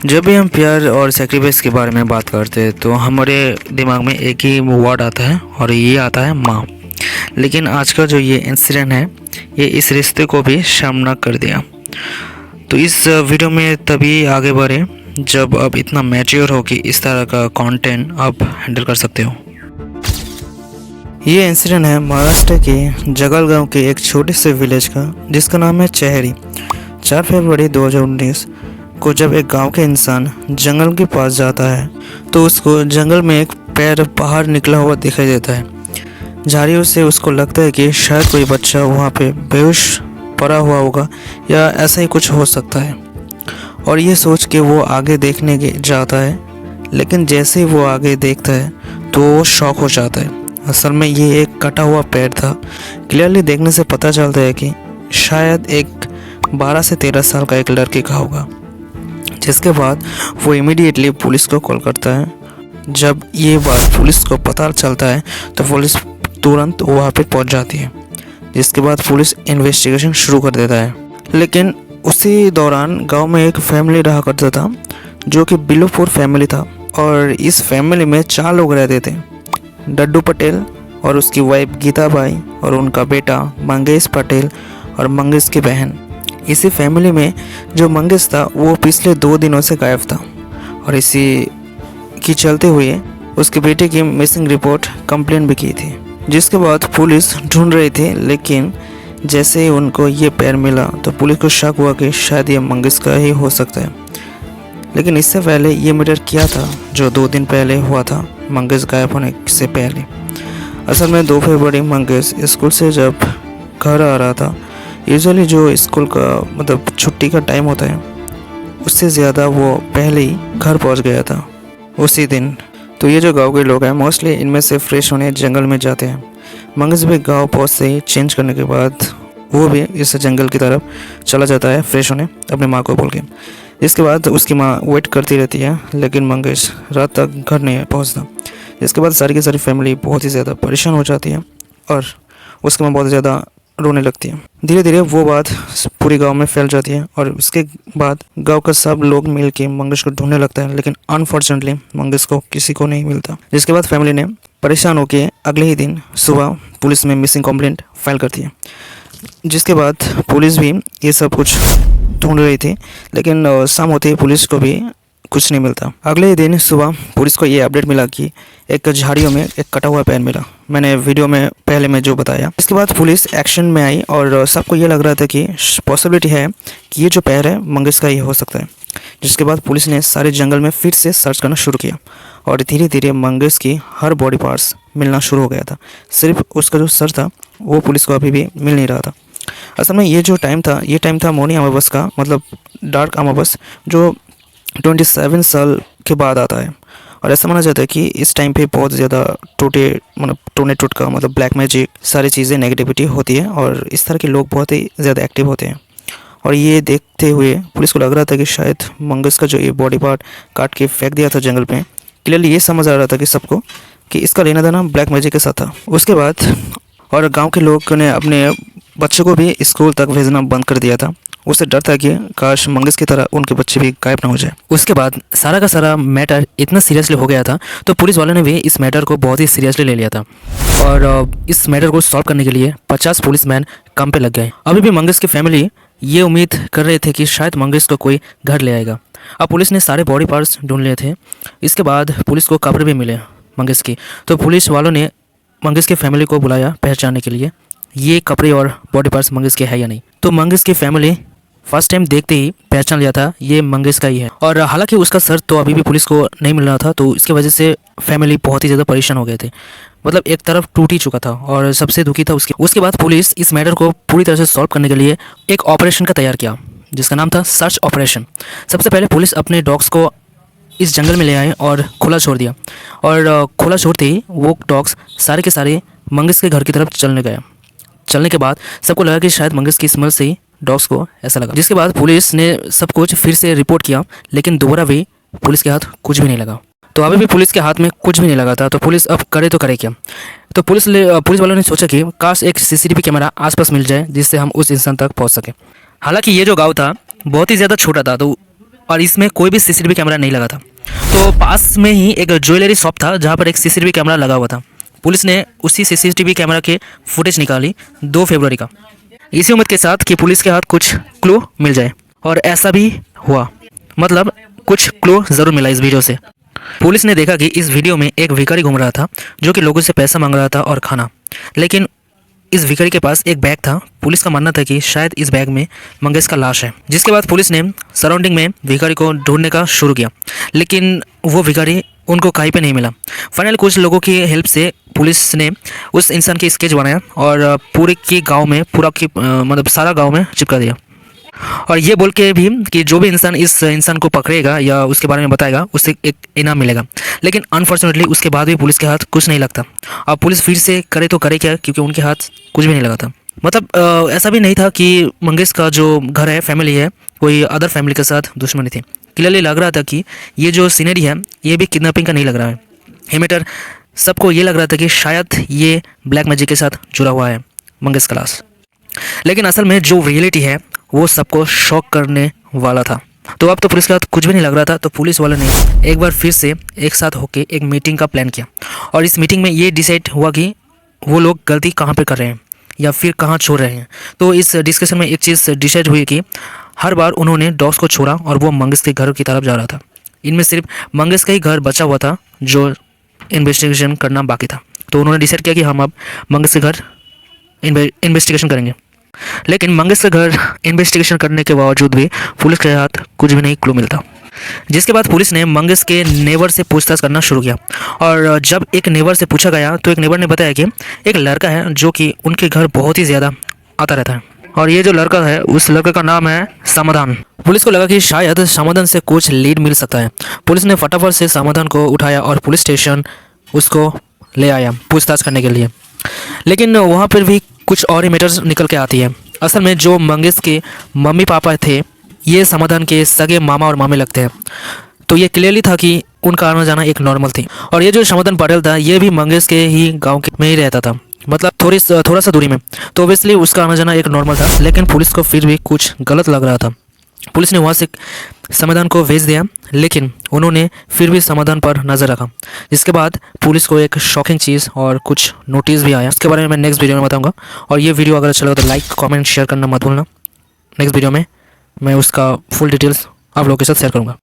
जब भी हम प्यार और सेक्रीफाइस के बारे में बात करते हैं तो हमारे दिमाग में एक ही वर्ड आता है और ये आता है माँ। लेकिन आज का जो ये इंसिडेंट है ये इस रिश्ते को भी सामना कर दिया। तो इस वीडियो में तभी आगे बढ़े जब आप इतना मैच्योर हो कि इस तरह का कंटेंट आप हैंडल कर सकते हो। ये इंसिडेंट है महाराष्ट्र के जगलगांव के एक छोटे से विलेज का जिसका नाम है चेहरी। 4 फरवरी 2019 को जब एक गांव के इंसान जंगल के पास जाता है तो उसको जंगल में एक पैर बाहर निकला हुआ दिखाई देता है। झाड़ियों से उसको लगता है कि शायद कोई बच्चा वहाँ पे बेहोश पड़ा हुआ होगा या ऐसा ही कुछ हो सकता है। और ये सोच के वो आगे देखने के जाता है, लेकिन जैसे ही वो आगे देखता है तो वो शॉक हो जाता है। असल में ये एक कटा हुआ पैर था। क्लियरली देखने से पता चलता है कि शायद एक 12 से 13 साल का एक लड़के का होगा। जिसके बाद वो इमीडिएटली पुलिस को कॉल करता है। जब ये बात पुलिस को पता चलता है तो पुलिस तुरंत वहाँ पे पहुँच जाती है। जिसके बाद पुलिस इन्वेस्टिगेशन शुरू कर देता है। लेकिन उसी दौरान गांव में एक फैमिली रहा करता था जो कि बिलोपुर फैमिली था। और इस फैमिली में 4 लोग रहते थे, डड्डू पटेल और उसकी वाइफ गीता बाई और उनका बेटा मंगेश पटेल और मंगेश की बहन। इसी फैमिली में जो मंगेश था वो पिछले 2 दिनों से गायब था और इसी की चलते हुए उसके बेटे की मिसिंग रिपोर्ट कंप्लेन भी की थी। जिसके बाद पुलिस ढूंढ रही थी, लेकिन जैसे ही उनको ये पैर मिला तो पुलिस को शक हुआ कि शायद ये मंगेश का ही हो सकता है। लेकिन इससे पहले ये मर्डर किया था जो 2 दिन पहले हुआ था, मंगेश गायब होने से पहले। असल में 2 फरवरी मंगेश स्कूल से जब घर आ रहा था, यूजुअली जो स्कूल का मतलब छुट्टी का टाइम होता है उससे ज़्यादा वो पहले ही घर पहुंच गया था उसी दिन। तो ये जो गांव के लोग हैं मोस्टली इनमें से फ्रेश होने जंगल में जाते हैं। मंगेश भी गांव पहुंच से ही चेंज करने के बाद वो भी इस जंगल की तरफ चला जाता है फ्रेश होने अपनी माँ को बोल के। इसके बाद उसकी माँ वेट करती रहती है, लेकिन मंगेश रात तक घर नहीं पहुँचता। इसके बाद सारी की सारी फैमिली बहुत ही ज़्यादा परेशान हो जाती है और उसके माँ बहुत ज़्यादा रोने लगती है। धीरे धीरे वो बात पूरी गांव में फैल जाती है और उसके बाद गांव का सब लोग मिल के मंगेश को ढूंढने लगता है, लेकिन अनफॉर्चुनेटली मंगेश को किसी को नहीं मिलता। जिसके बाद फैमिली ने परेशान होकर अगले ही दिन सुबह पुलिस में मिसिंग कंप्लेंट फाइल करती है। जिसके बाद पुलिस भी ये सब कुछ ढूंढ रही थी, लेकिन शाम होते ही पुलिस को भी कुछ नहीं मिलता। अगले दिन सुबह पुलिस को ये अपडेट मिला कि एक झाड़ियों में एक कटा हुआ पैर मिला। मैंने वीडियो में पहले में जो बताया। इसके बाद पुलिस एक्शन में आई और सबको ये लग रहा था कि पॉसिबिलिटी है कि ये जो पैर है मंगेश का ही हो सकता है। जिसके बाद पुलिस ने सारे जंगल में फिर से सर्च करना शुरू किया और धीरे धीरे मंगेश की हर बॉडी पार्ट्स मिलना शुरू हो गया था। सिर्फ उसका जो सर था वो पुलिस को अभी भी मिल नहीं रहा था। असल में ये जो टाइम था ये टाइम था मौनी अमावस का, मतलब डार्क अमावस, जो 27 साल के बाद आता है। और ऐसा माना जाता है कि इस टाइम पे बहुत ज़्यादा टोने टोटका मतलब ब्लैक मैजिक सारी चीज़ें नेगेटिविटी होती है और इस तरह के लोग बहुत ही ज़्यादा एक्टिव होते हैं। और ये देखते हुए पुलिस को लग रहा था कि शायद मंगेश का जो ये बॉडी पार्ट काट के फेंक दिया था जंगल पे, क्लियरली ये समझ आ रहा था कि सबको कि इसका लेना देना ब्लैक मैजिक के साथ था। उसके बाद और गाँव के लोग ने अपने बच्चों को भी स्कूल तक भेजना बंद कर दिया था। उससे डर था कि काश मंगेश की तरह उनके बच्चे भी गायब ना हो जाए। उसके बाद सारा का सारा मैटर इतना सीरियसली हो गया था तो पुलिस वालों ने भी इस मैटर को बहुत ही सीरियसली ले लिया था और इस मैटर को सॉल्व करने के लिए 50 पुलिसमैन काम पे लग गए। अभी भी मंगेश की फैमिली ये उम्मीद कर रहे थे कि शायद मंगेश को कोई घर ले आएगा। अब पुलिस ने सारे बॉडी पार्ट्स ढूंढ लिए थे। इसके बाद पुलिस को कब्र भी मिले मंगेश की। तो पुलिस वालों ने मंगेश की फैमिली को बुलाया पहचानने के लिए ये कपड़े और बॉडी पार्ट्स मंगेश के है या नहीं। तो मंगेश की फैमिली फर्स्ट टाइम देखते ही पहचान लिया था ये मंगेश का ही है। और हालांकि उसका सर तो अभी भी पुलिस को नहीं मिल रहा था, तो इसकी वजह से फैमिली बहुत ही ज़्यादा परेशान हो गए थे। मतलब एक तरफ टूट ही चुका था और सबसे दुखी था उसके बाद पुलिस इस मैटर को पूरी तरह से सॉल्व करने के लिए एक ऑपरेशन का तैयार किया जिसका नाम था सर्च ऑपरेशन। सबसे पहले पुलिस अपने डॉग्स को इस जंगल में ले आए और खुला छोड़ दिया और खुला छोड़ते ही वो डॉग्स सारे के सारे मंगेश के घर की तरफ चलने के बाद सबको लगा कि शायद मंगेश की स्मेल से ही डॉग्स को ऐसा लगा। जिसके बाद पुलिस ने सब कुछ फिर से रिपोर्ट किया, लेकिन दोबारा भी पुलिस के हाथ कुछ भी नहीं लगा। तो अभी भी पुलिस के हाथ में कुछ भी नहीं लगा था, तो पुलिस अब करे तो करे क्या। तो पुलिस वालों ने सोचा कि काश एक सीसीटीवी कैमरा आसपास मिल जाए जिससे हम उस इंसान तक पहुंच सके। हालांकि ये जो गांव था बहुत ही ज़्यादा छोटा था, तो और इसमें कोई भी सीसीटीवी कैमरा नहीं लगा था। तो पास में ही एक ज्वेलरी शॉप था जहाँ पर एक सीसीटीवी कैमरा लगा हुआ था। पुलिस ने उसी सीसीटीवी कैमरा के फुटेज निकाली 2 फरवरी का, इसी उम्मीद के साथ कि पुलिस के हाथ कुछ क्लू मिल जाए, और ऐसा भी हुआ। मतलब कुछ क्लू ज़रूर मिला इस वीडियो से। पुलिस ने देखा कि इस वीडियो में एक भिखारी घूम रहा था जो कि लोगों से पैसा मांग रहा था और खाना, लेकिन इस भिखारी के पास एक बैग था। पुलिस का मानना था कि शायद इस बैग में मंगेश का लाश है। जिसके बाद पुलिस ने सराउंडिंग में भिखारी को ढूंढने का शुरू किया, लेकिन वो भिखारी उनको कहीं पे नहीं मिला। फाइनल कुछ लोगों की हेल्प से पुलिस ने उस इंसान की स्केच बनाया और पूरे की गांव में मतलब सारा गांव में चिपका दिया, और ये बोल के भी कि जो भी इंसान इस इंसान को पकड़ेगा या उसके बारे में बताएगा उसे एक इनाम मिलेगा। लेकिन अनफॉर्चुनेटली उसके बाद भी पुलिस के हाथ कुछ नहीं लगता। अब पुलिस फिर से करे तो करे क्या, क्योंकि उनके हाथ कुछ भी नहीं लगा था। मतलब ऐसा भी नहीं था कि मंगेश का जो घर है, फैमिली है, कोई अदर फैमिली के साथ दुश्मनी थी। क्लियरली लग रहा था कि ये जो सीनरी है ये भी किडनैपिंग का नहीं लग रहा है। ये मैटर सबको ये लग रहा था कि शायद ये ब्लैक मैजिक के साथ जुड़ा हुआ है मंगेश का लाश। लेकिन असल में जो रियलिटी है वो सबको शॉक करने वाला था। तो अब तो पुलिस के हाथ कुछ भी नहीं लग रहा था, तो पुलिस वालों ने एक बार फिर से एक साथ होकर एक मीटिंग का प्लान किया, और इस मीटिंग में ये डिसाइड हुआ कि वो लोग गलती कहाँ पे कर रहे हैं या फिर कहाँ छोड़ रहे हैं। तो इस डिस्कशन में एक चीज़ डिसाइड हुई कि हर बार उन्होंने डॉग्स को छोड़ा और वो मंगेश के घर की तरफ जा रहा था। इनमें सिर्फ मंगेश का ही घर बचा हुआ था जो इन्वेस्टिगेशन करना बाकी था। तो उन्होंने डिसाइड किया कि हम अब मंगेश के घर इन्वेस्टिगेशन करेंगे। लेकिन मंगेश के घर इन्वेस्टिगेशन करने के बावजूद भी पुलिस के हाथ कुछ भी नहीं क्लू मिलता। जिसके बाद पुलिस ने मंगेश के नेबर से पूछताछ करना शुरू किया, और जब एक नेबर से पूछा गया तो एक नेबर ने बताया कि एक लड़का है जो कि उनके घर बहुत ही ज़्यादा आता रहता है, और ये जो लड़का है उस लड़के का नाम है समाधान। पुलिस को लगा कि शायद समाधान से कुछ लीड मिल सकता है। पुलिस ने फटाफट से समाधान को उठाया और पुलिस स्टेशन उसको ले आया पूछताछ करने के लिए। लेकिन वहाँ पर भी कुछ और ही मैटर्स निकल के आती है। असल में जो मंगेश के मम्मी पापा थे ये समाधान के सगे मामा और मामे लगते हैं। तो ये क्लियरली था कि उनका आना जाना एक नॉर्मल थी, और ये जो समाधान पटेल था ये भी मंगेश के ही गांव के में ही रहता था, मतलब थोड़ा सा दूरी में। तो ऑब्वियसली उसका आना जाना एक नॉर्मल था। लेकिन पुलिस को फिर भी कुछ गलत लग रहा था। पुलिस ने वहाँ से समाधान को भेज दिया, लेकिन उन्होंने फिर भी समाधान पर नज़र रखा। जिसके बाद पुलिस को एक शॉकिंग चीज़ और कुछ नोटिस भी आया। उसके बारे में मैं नेक्स्ट वीडियो में बताऊंगा। और ये वीडियो अगर अच्छा लगा तो लाइक कमेंट शेयर करना मत भूलना। नेक्स्ट वीडियो में मैं उसका फुल डिटेल्स आप लोगों के साथ शेयर करूँगा।